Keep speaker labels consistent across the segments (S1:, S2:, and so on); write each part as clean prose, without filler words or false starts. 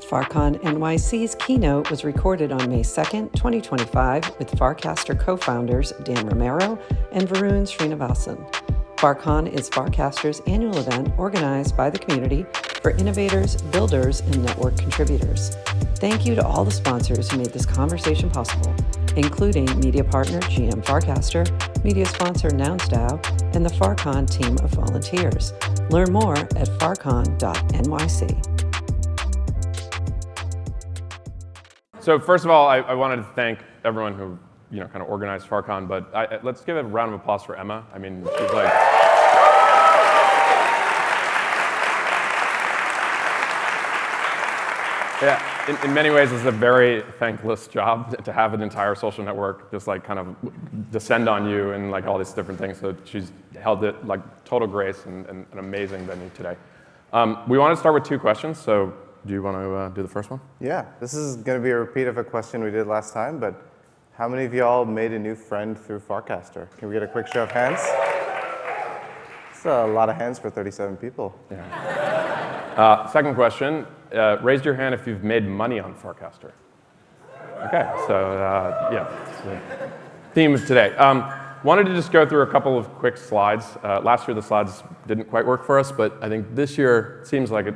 S1: FarCon NYC's keynote was recorded on May 2nd, 2025, with Farcaster co-founders Dan Romero and Varun Srinivasan. FarCon is Farcaster's annual event organized by the community for innovators, builders, and network contributors. Thank you to all the sponsors who made this conversation possible, including media partner GM Farcaster, media sponsor NounsDAO, and the FarCon team of volunteers. Learn more at farcon.nyc.
S2: So first of all, I wanted to thank everyone who kind of organized FarCon, but let's give a round of applause for Emma. I mean, she's like, yeah, in many ways, it's a very thankless job to have an entire social network just like kind of descend on you and like all these different things. So she's held it like total grace and an amazing venue today. We want to start with two questions. So do you want to do the first one?
S3: Yeah, this is going to be a repeat of a question we did last time, but how many of y'all made a new friend through Farcaster? Can we get a quick show of hands? It's a lot of hands for 37 people.
S2: Yeah. Second question, raise your hand if you've made money on Farcaster. Okay, so yeah, it's the theme of today. Wanted to just go through a couple of quick slides. Last year the slides didn't quite work for us, but I think this year it seems like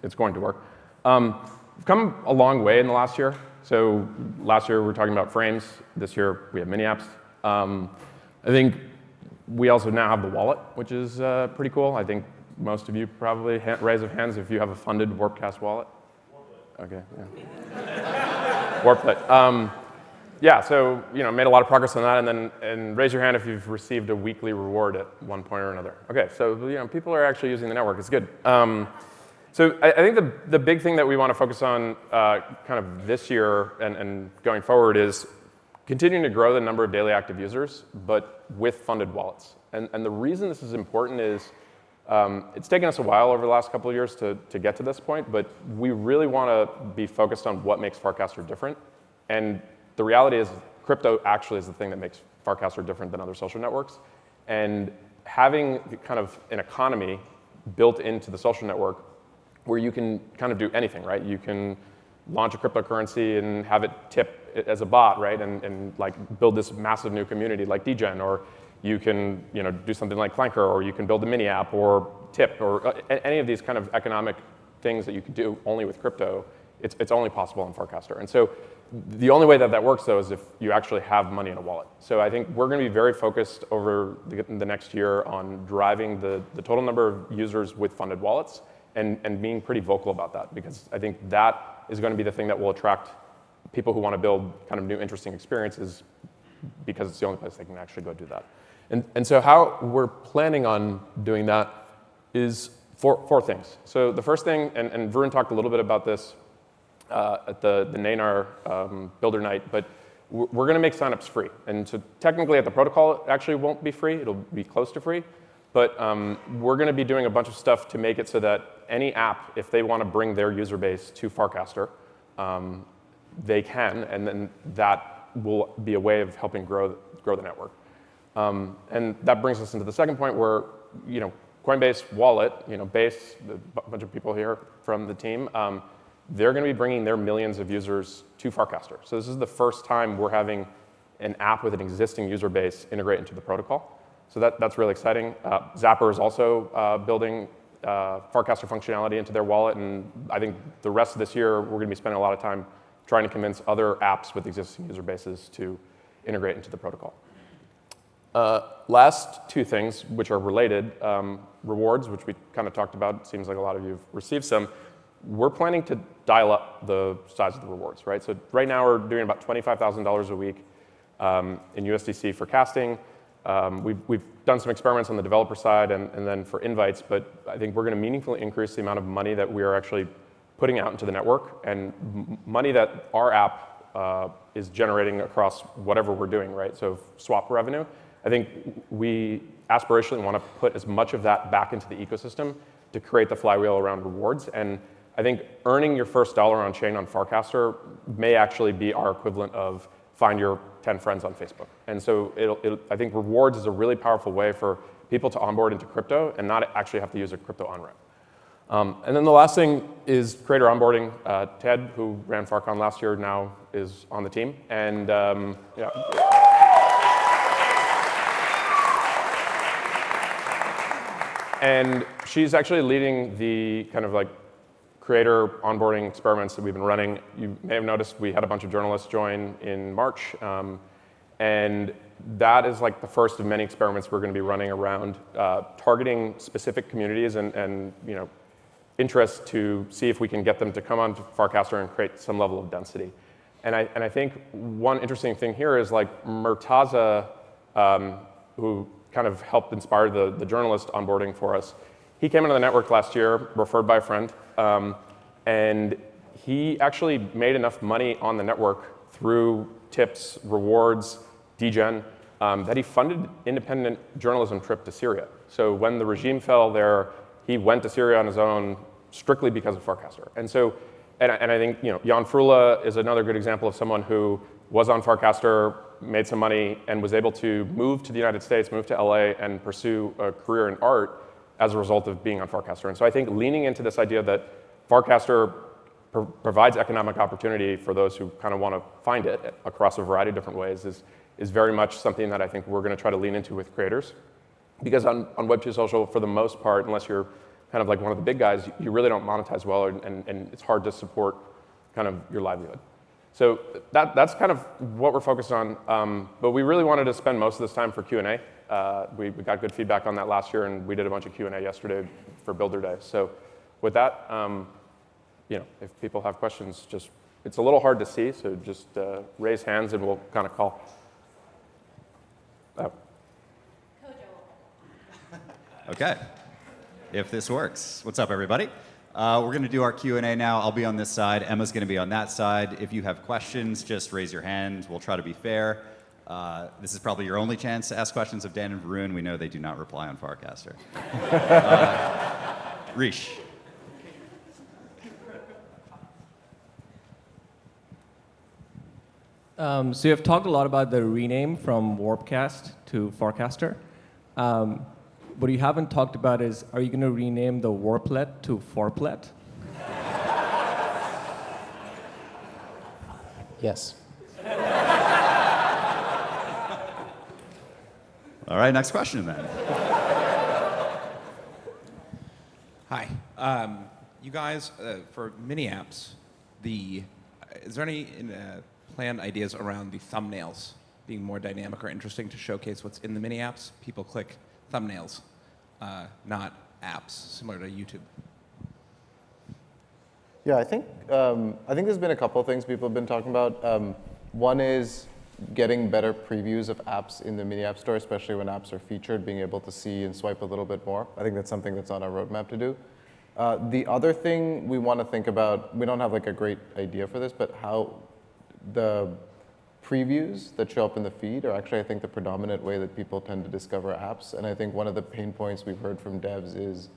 S2: it's going to work. We've come a long way in the last year. So last year we were talking about frames. This year we have mini apps. I think we also now have the wallet, which is pretty cool. I think most of you probably raise of hands if you have a funded Warpcast wallet. Okay, yeah. Warplet. Yeah, so made a lot of progress on that, and raise your hand if you've received a weekly reward at one point or another. Okay, so people are actually using the network. It's good. So I think the big thing that we want to focus on kind of this year and going forward is continuing to grow the number of daily active users, but with funded wallets. And the reason this is important is it's taken us a while over the last couple of years to get to this point, but we really want to be focused on what makes Farcaster different. And the reality is crypto actually is the thing that makes Farcaster different than other social networks. And having kind of an economy built into the social network where you can kind of do anything, right? You can launch a cryptocurrency and have it tip it as a bot, right? And like build this massive new community like DGen, or you can do something like Clanker, or you can build a mini app or tip, or any of these kind of economic things that you can do only with crypto. It's only possible in Farcaster. And so the only way that works, though, is if you actually have money in a wallet. So I think we're going to be very focused over the next year on driving the total number of users with funded wallets and being pretty vocal about that, because I think that is going to be the thing that will attract people who want to build kind of new, interesting experiences, because it's the only place they can actually go do that. And so how we're planning on doing that is four things. So the first thing, and Varun talked a little bit about this at the NANAR Builder Night, but we're going to make signups free. And so technically at the protocol, it actually won't be free. It'll be close to free. But we're going to be doing a bunch of stuff to make it so that any app, if they want to bring their user base to Farcaster, they can, and then that will be a way of helping grow the network. And that brings us into the second point where, Coinbase Wallet, Base, a bunch of people here from the team, they're going to be bringing their millions of users to Farcaster. So this is the first time we're having an app with an existing user base integrate into the protocol. So that's really exciting. Zapper is also building Farcaster functionality into their wallet, and I think the rest of this year we're going to be spending a lot of time trying to convince other apps with existing user bases to integrate into the protocol. Last two things, which are related, rewards, which we kind of talked about. It seems like a lot of you have received some. We're planning to dial up the size of the rewards, right? So right now we're doing about $25,000 a week in USDC for casting. We've done some experiments on the developer side and then for invites, but I think we're going to meaningfully increase the amount of money that we are actually putting out into the network, and money that our app is generating across whatever we're doing, right? So swap revenue. I think we aspirationally want to put as much of that back into the ecosystem to create the flywheel around rewards. And I think earning your first dollar on chain on Farcaster may actually be our equivalent of find your 10 friends on Facebook. And so I think rewards is a really powerful way for people to onboard into crypto and not actually have to use a crypto on-ramp. And then the last thing is creator onboarding. Ted, who ran FarCon last year, now is on the team. And yeah. And she's actually leading the kind of like creator onboarding experiments that we've been running. You may have noticed we had a bunch of journalists join in March. And that is like the first of many experiments we're going to be running around targeting specific communities and interest to see if we can get them to come onto Farcaster and create some level of density. And I think one interesting thing here is like Murtaza, who kind of helped inspire the journalist onboarding for us. He came into the network last year, referred by a friend, and he actually made enough money on the network through tips, rewards, degen, that he funded independent journalism trip to Syria. So when the regime fell there, he went to Syria on his own strictly because of Farcaster. And so, and I think Jan Frula is another good example of someone who was on Farcaster, made some money, and was able to move to the United States, move to LA, and pursue a career in art as a result of being on Farcaster. And so I think leaning into this idea that Farcaster provides economic opportunity for those who kind of want to find it across a variety of different ways is very much something that I think we're going to try to lean into with creators. Because on Web2 Social, for the most part, unless you're kind of like one of the big guys, you really don't monetize well, and it's hard to support kind of your livelihood. So that's kind of what we're focused on. But we really wanted to spend most of this time for Q&A. We got good feedback on that last year, and we did a bunch of Q&A yesterday for Builder Day. So with that, if people have questions, it's a little hard to see, so just raise hands and we'll kind of call. Oh.
S4: Okay, if this works. What's up, everybody? We're going to do our Q&A now. I'll be on this side. Emma's going to be on that side. If you have questions, just raise your hand. We'll try to be fair. This is probably your only chance to ask questions of Dan and Varun. We know they do not reply on Farcaster. Rish.
S5: So you've talked a lot about the rename from Warpcast to Farcaster. What you haven't talked about is, are you going to rename the Warplet to Farplet?
S6: Yes.
S4: All right, next question then.
S7: Hi. You guys, for mini apps, is there any planned ideas around the thumbnails being more dynamic or interesting to showcase what's in the mini apps? People click thumbnails, not apps, similar to YouTube.
S3: Yeah, I think there's been a couple of things people have been talking about. One is getting better previews of apps in the mini app store, especially when apps are featured, being able to see and swipe a little bit more. I think that's something that's on our roadmap to do. The other thing we want to think about, we don't have like a great idea for this, but how the previews that show up in the feed are actually, I think, the predominant way that people tend to discover apps. And I think one of the pain points we've heard from devs is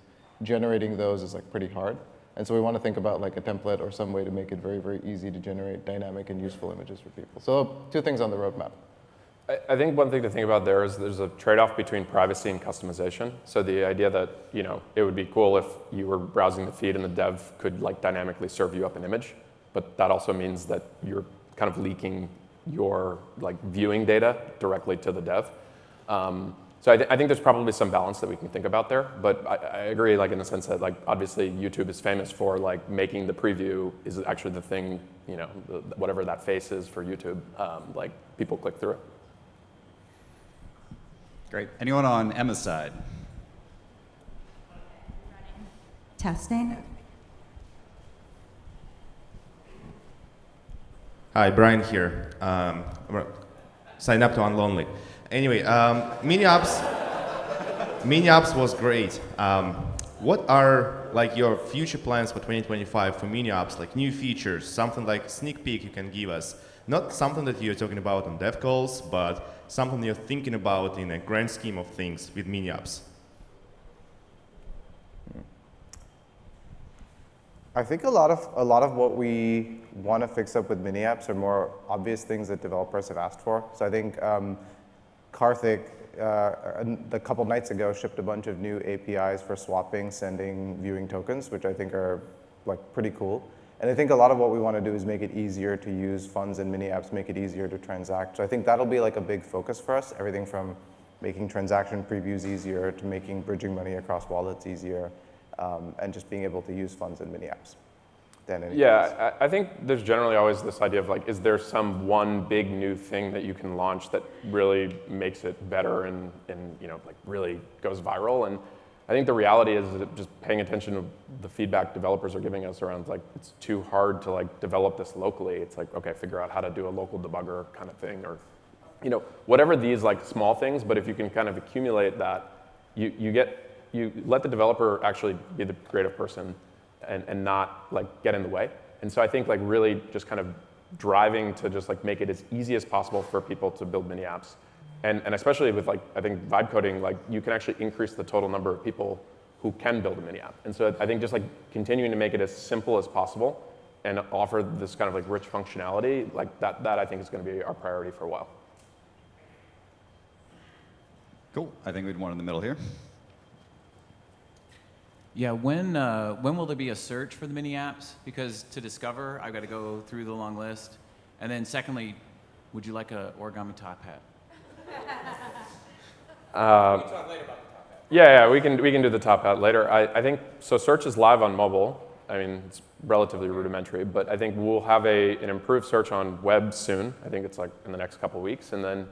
S3: generating those is like pretty hard. And so we want to think about like a template or some way to make it very, very easy to generate dynamic and useful images for people. So 2 things on the roadmap.
S2: I think one thing to think about there is there's a trade-off between privacy and customization. So the idea that it would be cool if you were browsing the feed and the dev could like dynamically serve you up an image, but that also means that you're kind of leaking your like viewing data directly to the dev. So I think there's probably some balance that we can think about there, but I agree, like in the sense that like obviously YouTube is famous for like making the preview is actually the thing, whatever that face is for YouTube, like people click through it.
S4: Great. Anyone on Emma's side?
S8: Testing.
S9: Hi, Brian here. Sign up to Unlonely. Anyway, mini apps was great. What are like your future plans for 2025 for mini apps, like new features, something like sneak peek you can give us? Not something that you're talking about on dev calls, but something you're thinking about in a grand scheme of things with mini apps.
S3: I think a lot of what we want to fix up with mini apps are more obvious things that developers have asked for. So I think Karthik a couple nights ago, shipped a bunch of new APIs for swapping, sending, viewing tokens, which I think are like pretty cool. And I think a lot of what we want to do is make it easier to use funds in mini apps, make it easier to transact. So I think that'll be like a big focus for us. Everything from making transaction previews easier to making bridging money across wallets easier, and just being able to use funds in mini apps.
S2: Yeah, I think there's generally always this idea of like, is there some one big new thing that you can launch that really makes it better and you know, like really goes viral? And I think the reality is that just paying attention to the feedback developers are giving us around like, it's too hard to like develop this locally. It's like, okay, figure out how to do a local debugger kind of thing, or you know, whatever these like small things, but if you can kind of accumulate that, you let the developer actually be the creative person and not like get in the way. And so I think like really just kind of driving to just like make it as easy as possible for people to build mini apps. And especially with like, I think vibe coding, like you can actually increase the total number of people who can build a mini app. And so I think just like continuing to make it as simple as possible and offer this kind of like rich functionality, like that I think is going to be our priority for a while.
S4: Cool. I think we'd one in the middle here.
S6: Yeah, when will there be a search for the mini apps? Because to discover, I've got to go through the long list. And then secondly, would you like a origami top hat?
S2: Yeah, we can do the top hat later. I think, so search is live on mobile. I mean, it's relatively rudimentary, but I think we'll have an improved search on web soon. I think it's like in the next couple of weeks. And then,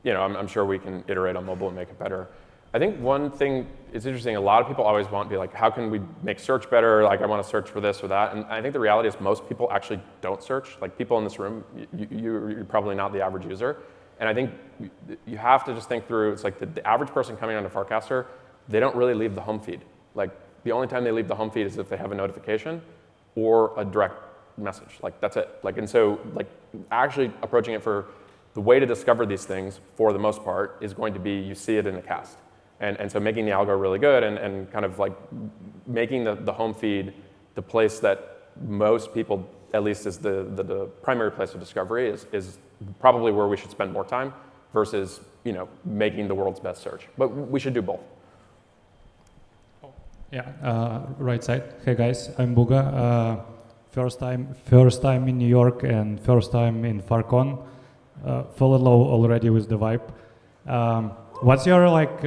S2: you know, I'm sure we can iterate on mobile and make it better. I think one thing is interesting, a lot of people always want to be like, how can we make search better? Like, I want to search for this or that. And I think the reality is most people actually don't search. Like, people in this room, you're probably not the average user. And I think you have to just think through, it's like the average person coming onto Farcaster, they don't really leave the home feed. Like, the only time they leave the home feed is if they have a notification or a direct message. Like, that's it. Like, and so, like, actually approaching it for the way to discover these things, for the most part, is going to be you see it in a cast. And so making the algo really good and kind of like making the home feed the place that most people, at least is the primary place of discovery, is probably where we should spend more time versus, you know, making the world's best search. But we should do both.
S10: Yeah, right side. Hey guys, I'm Buga. First time in New York and first time in FarCon. Fall in love already with the vibe. What's your like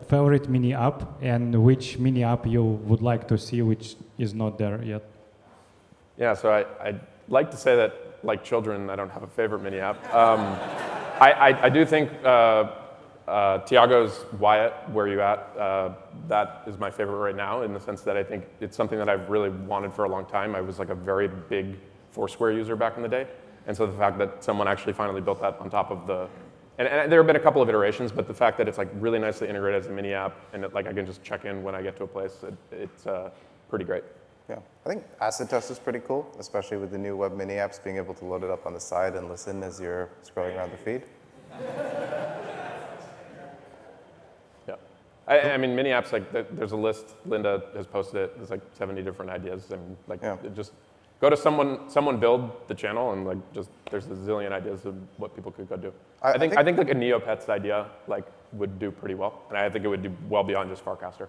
S10: favorite mini app, and which mini app you would like to see which is not there yet? Yeah,
S2: so I'd like to say that, like children, I don't have a favorite mini app. I do think Tiago's Wyatt, Where You At, that is my favorite right now, in the sense that I think it's something that I've really wanted for a long time. I was like a very big Foursquare user back in the day, and so the fact that someone actually finally built that on top of the And there have been a couple of iterations, but the fact that it's like really nicely integrated as a mini app, and that like I can just check in when I get to a place, it's pretty great.
S3: Yeah, I think acid test is pretty cool, especially with the new web mini apps, being able to load it up on the side and listen as you're scrolling around the feed.
S2: Yeah, I mean mini apps, like there's a list. Linda has posted it. There's like 70 different ideas, and like just go to someone build the channel, and like just there's a zillion ideas of what people could go do. I think like a Neopets idea like would do pretty well, and I think it would do well beyond just Farcaster.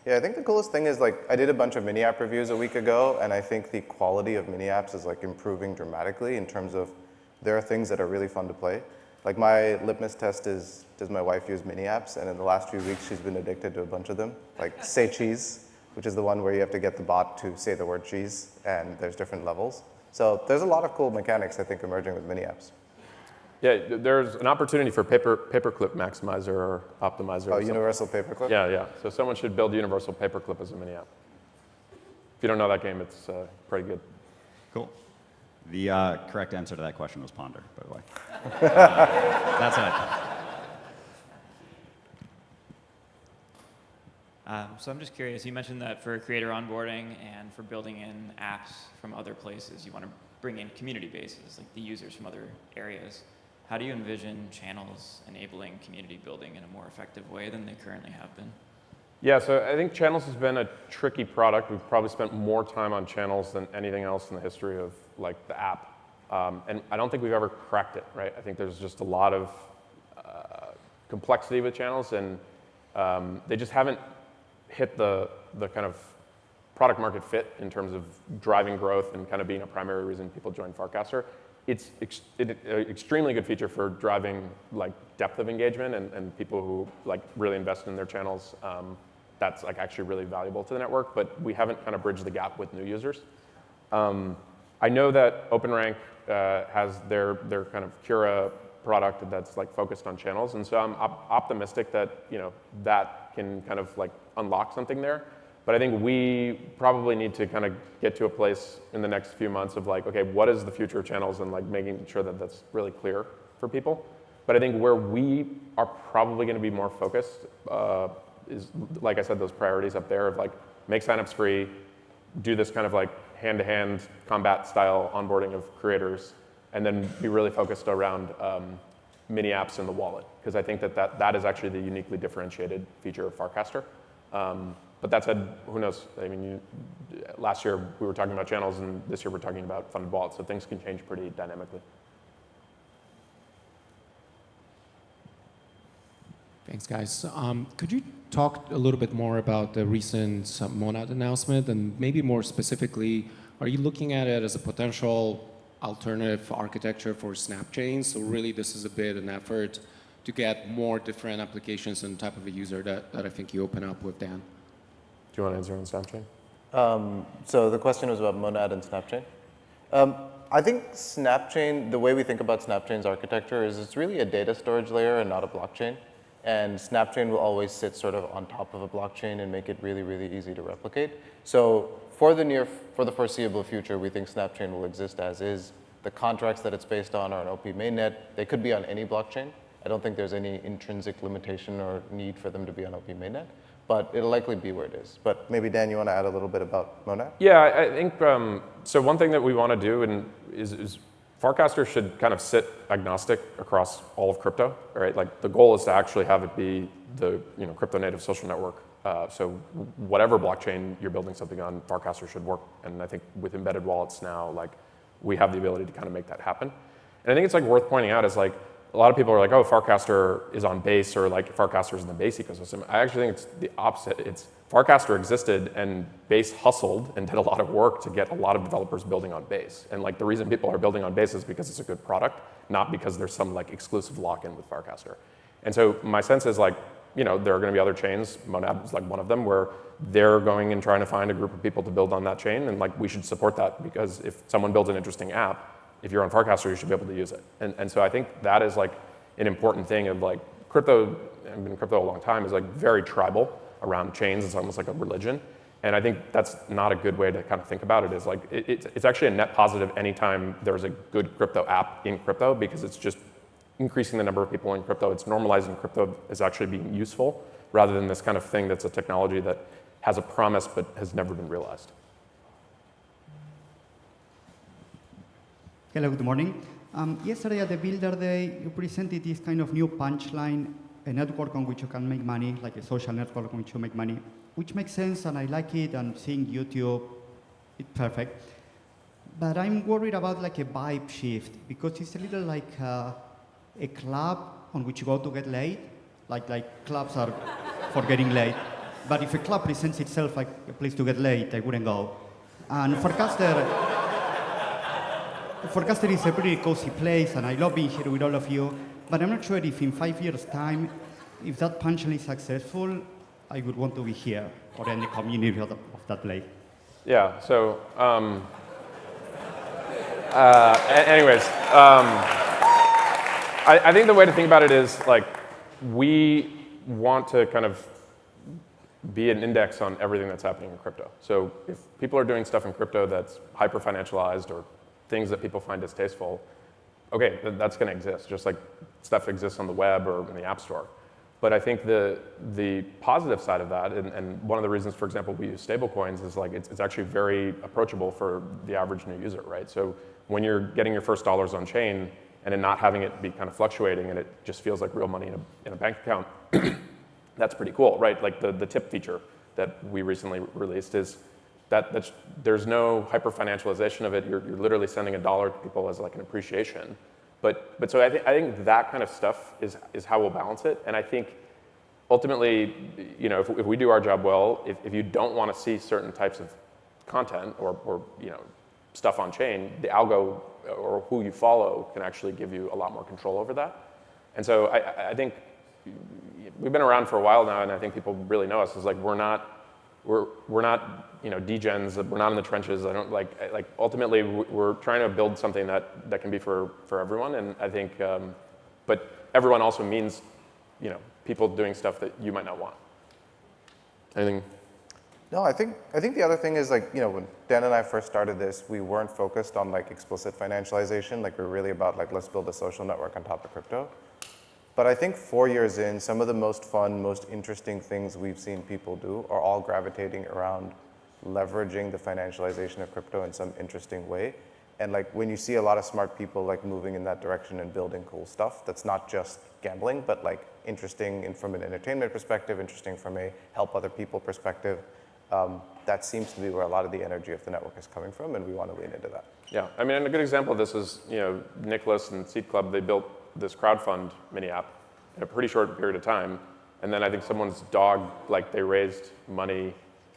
S3: Yeah, I think the coolest thing is like I did a bunch of mini app reviews a week ago, and I think the quality of mini apps is like improving dramatically in terms of there are things that are really fun to play. Like my litmus test is, does my wife use mini apps? And in the last few weeks, she's been addicted to a bunch of them, like Say Cheese, which is the one where you have to get the bot to say the word cheese, and there's different levels. So there's a lot of cool mechanics, I think, emerging with mini apps.
S2: Yeah, there's an opportunity for paperclip maximizer or optimizer.
S3: Oh, universal paperclip?
S2: Yeah. So someone should build universal paperclip as a mini app. If you don't know that game, it's pretty good.
S4: Cool. The correct answer to that question was Ponder, by the way. That's it.
S11: So I'm just curious, you mentioned that for creator onboarding and for building in apps from other places, you want to bring in community bases, like the users from other areas. How do you envision channels enabling community building in a more effective way than they currently have been?
S2: Yeah, so I think channels has been a tricky product. We've probably spent more time on channels than anything else in the history of like the app. And I don't think we've ever cracked it, right? I think there's just a lot of complexity with channels, and they just haven't hit the kind of product market fit in terms of driving growth and kind of being a primary reason people join Farcaster. It's an extremely good feature for driving like depth of engagement and people who like really invest in their channels. That's like actually really valuable to the network, but we haven't kind of bridged the gap with new users. I know that OpenRank has their kind of Cura product that's like focused on channels, and so I'm optimistic that that can kind of like unlock something there. But I think we probably need to kind of get to a place in the next few months of like, okay, what is the future of channels, and like making sure that that's really clear for people. But I think where we are probably going to be more focused is, like I said, those priorities up there of like make signups free, do this kind of like hand-to-hand combat style onboarding of creators, and then be really focused around mini apps in the wallet, because I think that is actually the uniquely differentiated feature of Farcaster. But that said, who knows? I mean, last year we were talking about channels, and this year we're talking about funded wallets, so things can change pretty dynamically.
S12: Thanks, guys. Could you talk a little bit more about the recent Monad announcement, and maybe more specifically, are you looking at it as a potential alternative architecture for snap chains? So really this is a bit an effort to get more different applications and type of a user that I think you open up with Dan.
S2: Do you want to answer on Snapchain?
S3: So the question was about Monad and Snapchain. I think Snapchain, the way we think about Snapchain's architecture is it's really a data storage layer and not a blockchain. And Snapchain will always sit sort of on top of a blockchain and make it really, really easy to replicate. So for the foreseeable future, we think Snapchain will exist as is. The contracts that it's based on are on OP mainnet. They could be on any blockchain. I don't think there's any intrinsic limitation or need for them to be on OP mainnet, but it'll likely be where it is. But maybe Dan, you want to add a little bit about Monad?
S2: Yeah, I think, so one thing that we want to do is Farcaster should kind of sit agnostic across all of crypto, right? Like the goal is to actually have it be the crypto native social network. So whatever blockchain you're building something on, Farcaster should work. And I think with embedded wallets now, like we have the ability to kind of make that happen. And I think it's like worth pointing out is like a lot of people are like, oh, Farcaster is on Base, or like Farcaster is in the Base ecosystem. I actually think it's the opposite. It's Farcaster existed and Base hustled and did a lot of work to get a lot of developers building on Base. And like the reason people are building on Base is because it's a good product, not because there's some like exclusive lock-in with Farcaster. And so my sense is like, there are going to be other chains. Monad is like one of them where they're going and trying to find a group of people to build on that chain, and like we should support that, because if someone builds an interesting app, if you're on Farcaster, you should be able to use it. And so I think that is like an important thing of like crypto. I've been in crypto a long time, is like very tribal around chains. It's almost like a religion. And I think that's not a good way to kind of think about it. Is like it's actually a net positive anytime there's a good crypto app in crypto, because it's just increasing the number of people in crypto. It's normalizing crypto as actually being useful, rather than this kind of thing that's a technology that has a promise but has never been realized.
S13: Hello, good morning. Yesterday at the Builder Day, you presented this kind of new punchline, a network on which you can make money, like a social network on which you make money, which makes sense, and I like it, and seeing YouTube, it's perfect. But I'm worried about like a vibe shift, because it's a little like a club on which you go to get laid. Like clubs are for getting laid. But if a club presents itself like a place to get laid, I wouldn't go. And Farcaster is a pretty cozy place, and I love being here with all of you. But I'm not sure if in 5 years' time, if that punchline is successful, I would want to be here or in the community of that place.
S2: Yeah, so I think the way to think about it is like we want to kind of be an index on everything that's happening in crypto. So if people are doing stuff in crypto that's hyper financialized or things that people find distasteful, okay, that's going to exist, just like stuff exists on the web or in the App Store. But I think the positive side of that, and one of the reasons, for example, we use stablecoins is like it's actually very approachable for the average new user, right? So when you're getting your first dollars on chain and then not having it be kind of fluctuating and it just feels like real money in a bank account, that's pretty cool, right? Like the tip feature that we recently released is that there's no hyper financialization of it. You're literally sending $1 to people as like an appreciation. But so I think that kind of stuff is how we'll balance it. And I think ultimately, you know, if we do our job well, if you don't want to see certain types of content or you know, stuff on chain, the algo or who you follow can actually give you a lot more control over that. And so I think we've been around for a while now, and I think people really know us. It's like we're not you know, degens. We're not in the trenches. I don't like ultimately we're trying to build something that can be for everyone. And I think, but everyone also means, you know, people doing stuff that you might not want. Anything?
S3: No, I think the other thing is, like, you know, when Dan and I first started this, we weren't focused on like explicit financialization. Like, we're really about like, let's build a social network on top of crypto. But I think 4 years in, some of the most fun, most interesting things we've seen people do are all gravitating around leveraging the financialization of crypto in some interesting way. And like, when you see a lot of smart people like moving in that direction and building cool stuff, that's not just gambling, but like interesting from an entertainment perspective, interesting from a help other people perspective. That seems to be where a lot of the energy of the network is coming from, and we want to lean into that.
S2: Yeah, I mean, and a good example of this is, you know, Nicholas and Seed Club, they built this crowdfund mini app in a pretty short period of time. And then I think someone's dog, like, they raised money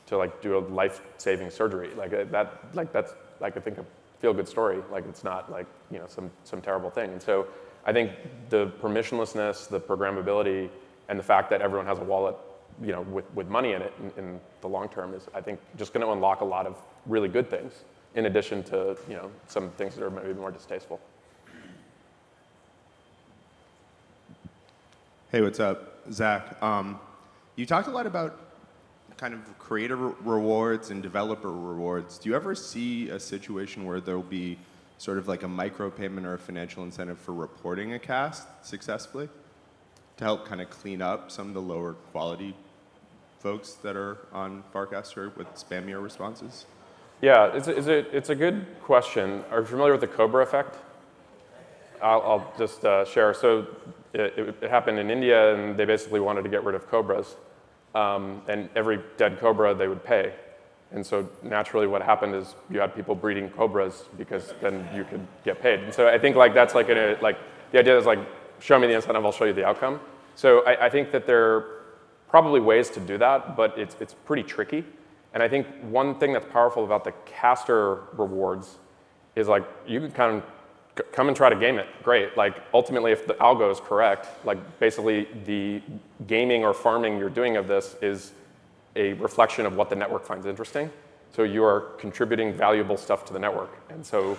S2: to like do a life-saving surgery. Like that's like, I think a feel-good story. Like, it's not like, you know, some terrible thing. And so I think the permissionlessness, the programmability, and the fact that everyone has a wallet, you know, with money in it in the long term is, I think, just going to unlock a lot of really good things, in addition to, you know, some things that are maybe more distasteful.
S14: Hey, what's up? Zach. You talked a lot about kind of creator rewards and developer rewards. Do you ever see a situation where there'll be sort of like a micropayment or a financial incentive for reporting a cast successfully to help kind of clean up some of the lower quality folks that are on Farcaster with spammier responses?
S2: Yeah, it's a good question. Are you familiar with the Cobra effect? I'll just share. So it happened in India, and they basically wanted to get rid of cobras. And every dead cobra they would pay. And so naturally what happened is you had people breeding cobras because then you could get paid. And so I think like that's like, like the idea is like, show me the incentive, I'll show you the outcome. So I think that there are probably ways to do that, but it's pretty tricky. And I think one thing that's powerful about the caster rewards is like, you can kind of come and try to game it, great. Like ultimately if the algo is correct, like basically the gaming or farming you're doing of this is a reflection of what the network finds interesting. So you are contributing valuable stuff to the network. And so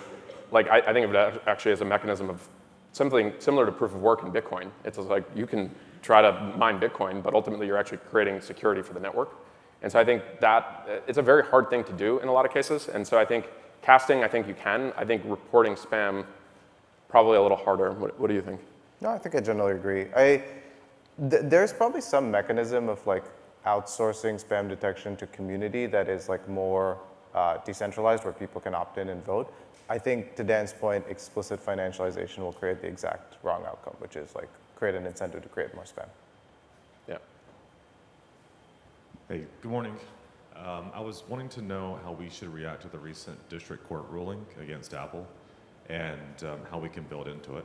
S2: like I think of it actually as a mechanism of something similar to proof of work in Bitcoin. It's like you can try to mine Bitcoin, but ultimately you're actually creating security for the network. And so I think that it's a very hard thing to do in a lot of cases. And so I think casting, I think you can. I think reporting spam, probably a little harder. What do you think?
S3: No, I think I generally agree. There's probably some mechanism of like outsourcing spam detection to community that is like more decentralized, where people can opt in and vote. I think, to Dan's point, explicit financialization will create the exact wrong outcome, which is like create an incentive to create more spam.
S2: Yeah.
S15: Hey, good morning. I was wanting to know how we should react to the recent district court ruling against Apple, and how we can build into it.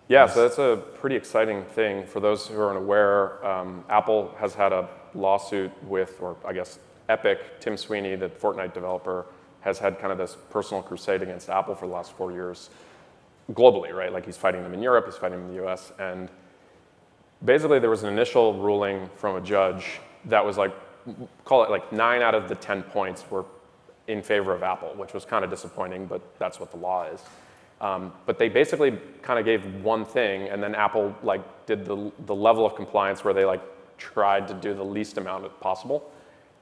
S2: Yeah, so that's a pretty exciting thing. For those who aren't aware, Apple has had a lawsuit with, or I guess Epic, Tim Sweeney, the Fortnite developer, has had kind of this personal crusade against Apple for the last 4 years, globally, right? Like he's fighting them in Europe, he's fighting them in the US, and basically there was an initial ruling from a judge that was like, call it like 9 out of the 10 points were in favor of Apple, which was kind of disappointing, but that's what the law is. But they basically kind of gave one thing, and then Apple like did the level of compliance where they like tried to do the least amount possible.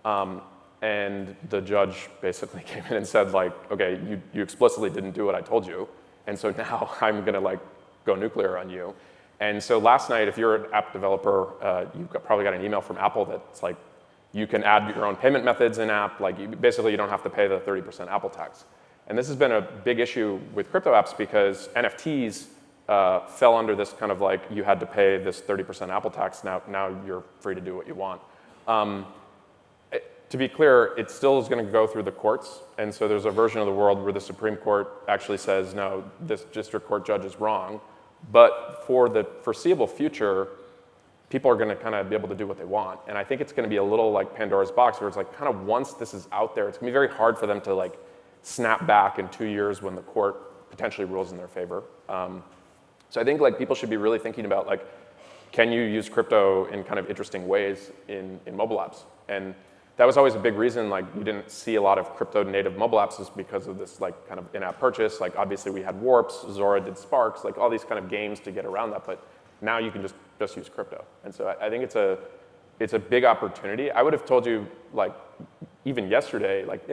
S2: And the judge basically came in and said like, okay, you explicitly didn't do what I told you, and so now I'm gonna like go nuclear on you. And so last night, if you're an app developer, you probably got an email from Apple that's like, you can add your own payment methods in app, like basically you don't have to pay the 30% Apple tax. And this has been a big issue with crypto apps because NFTs fell under this kind of like, you had to pay this 30% Apple tax, now you're free to do what you want. to be clear, it still is going to go through the courts. And so there's a version of the world where the Supreme Court actually says, no, this district court judge is wrong. But for the foreseeable future, people are going to kind of be able to do what they want. And I think it's going to be a little like Pandora's box, where it's like kind of once this is out there, it's going to be very hard for them to like snap back in 2 years when the court potentially rules in their favor. So I think like people should be really thinking about like, can you use crypto in kind of interesting ways in mobile apps? And that was always a big reason like you didn't see a lot of crypto native mobile apps is because of this like kind of in-app purchase. Like obviously we had Warps, Zora did Sparks, like all these kind of games to get around that, but now you can just use crypto. And so I think it's a big opportunity. I would have told you like even yesterday, like,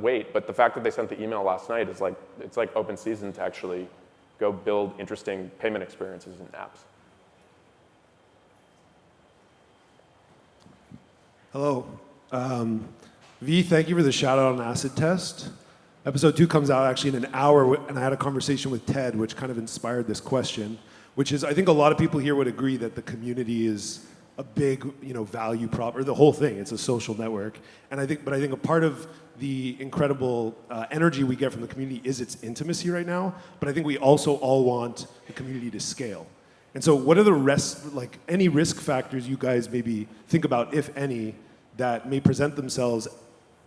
S2: wait, but the fact that they sent the email last night is like, it's like open season to actually go build interesting payment experiences in apps.
S16: Hello. V, thank you for the shout out on acid test. Episode 2 comes out actually in an hour, and I had a conversation with Ted, which kind of inspired this question, which is I think a lot of people here would agree that the community is a big, value prop, or the whole thing. It's a social network, and I think a part of the incredible energy we get from the community is its intimacy right now. But I think we also all want the community to scale. And so, what are the any risk factors you guys maybe think about, if any, that may present themselves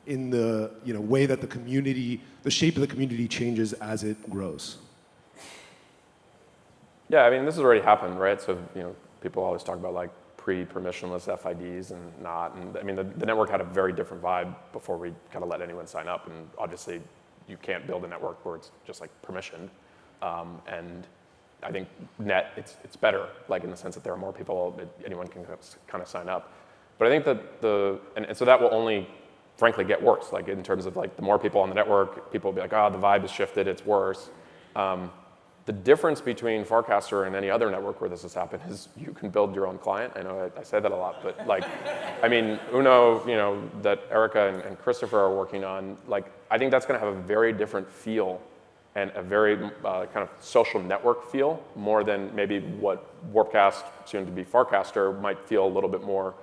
S16: in the way that the shape of the community changes as it grows?
S2: Yeah, I mean, this has already happened, right? So, people always talk about like pre-permissionless FIDs and not. And I mean, the network had a very different vibe before we kind of let anyone sign up. And obviously, you can't build a network where it's just like permissioned. And I think net, it's better, like in the sense that there are more people, anyone can kind of sign up. But I think that and so that will only, frankly, get worse. Like in terms of like the more people on the network, people will be like, oh, the vibe has shifted, it's worse. The difference between Farcaster and any other network where this has happened is you can build your own client. I know I say that a lot, but like, I mean, Uno, that Erica and Christopher are working on, like, I think that's going to have a very different feel and a very kind of social network feel, more than maybe what Warpcast, soon to be Farcaster, might feel a little bit more,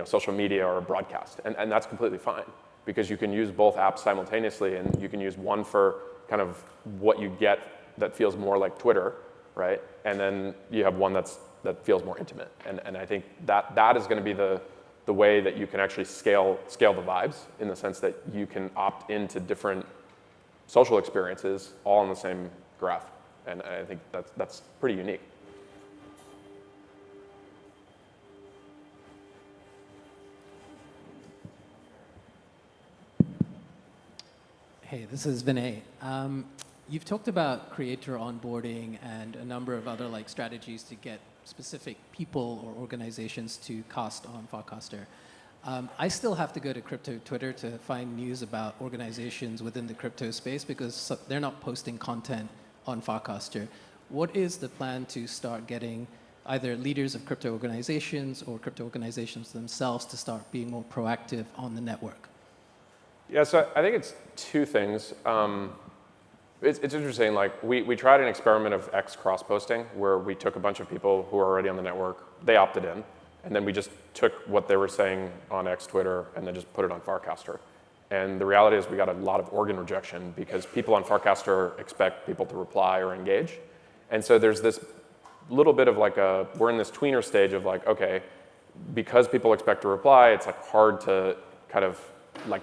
S2: social media or broadcast. And that's completely fine, because you can use both apps simultaneously, and you can use one for kind of what you get that feels more like Twitter, right? And then you have one that feels more intimate. And I think that is going to be the way that you can actually scale the vibes, in the sense that you can opt into different social experiences all on the same graph. And I think that's pretty unique.
S17: Hey, this is Vinay. You've talked about creator onboarding and a number of other strategies to get specific people or organizations to cast on Farcaster. I still have to go to crypto Twitter to find news about organizations within the crypto space, because they're not posting content on Farcaster. What is the plan to start getting either leaders of crypto organizations or crypto organizations themselves to start being more proactive on the network?
S2: Yeah, so I think it's two things. It's interesting, like we tried an experiment of X cross-posting, where we took a bunch of people who are already on the network, they opted in, and then we just took what they were saying on X Twitter and then just put it on Farcaster. And the reality is we got a lot of organ rejection, because people on Farcaster expect people to reply or engage. And so there's this little bit of we're in this tweener stage of okay, because people expect to reply, it's hard to kind of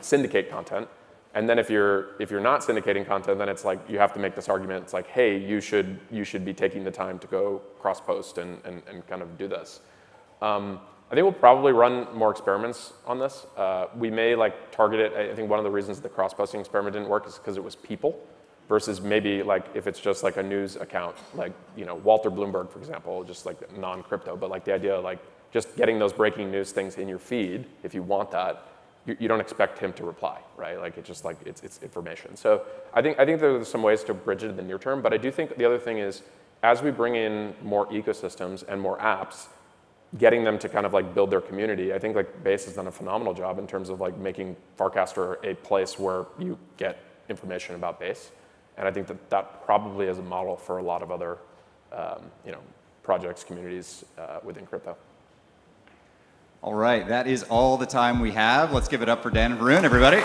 S2: syndicate content. And then if you're not syndicating content, then it's you have to make this argument. It's hey, you should be taking the time to go cross-post and kind of do this. I think we'll probably run more experiments on this. We may target it. I think one of the reasons the cross-posting experiment didn't work is because it was people, versus maybe if it's just a news account, Walter Bloomberg, for example, just non-crypto, but the idea of just getting those breaking news things in your feed, if you want that. You don't expect him to reply, right? It's just it's information. So I think there are some ways to bridge it in the near term, but I do think the other thing is, as we bring in more ecosystems and more apps, getting them to kind of build their community. I think Base has done a phenomenal job in terms of making Farcaster a place where you get information about Base, and I think that probably is a model for a lot of other projects, communities within crypto.
S4: All right, that is all the time we have. Let's give it up for Dan and Varun, everybody.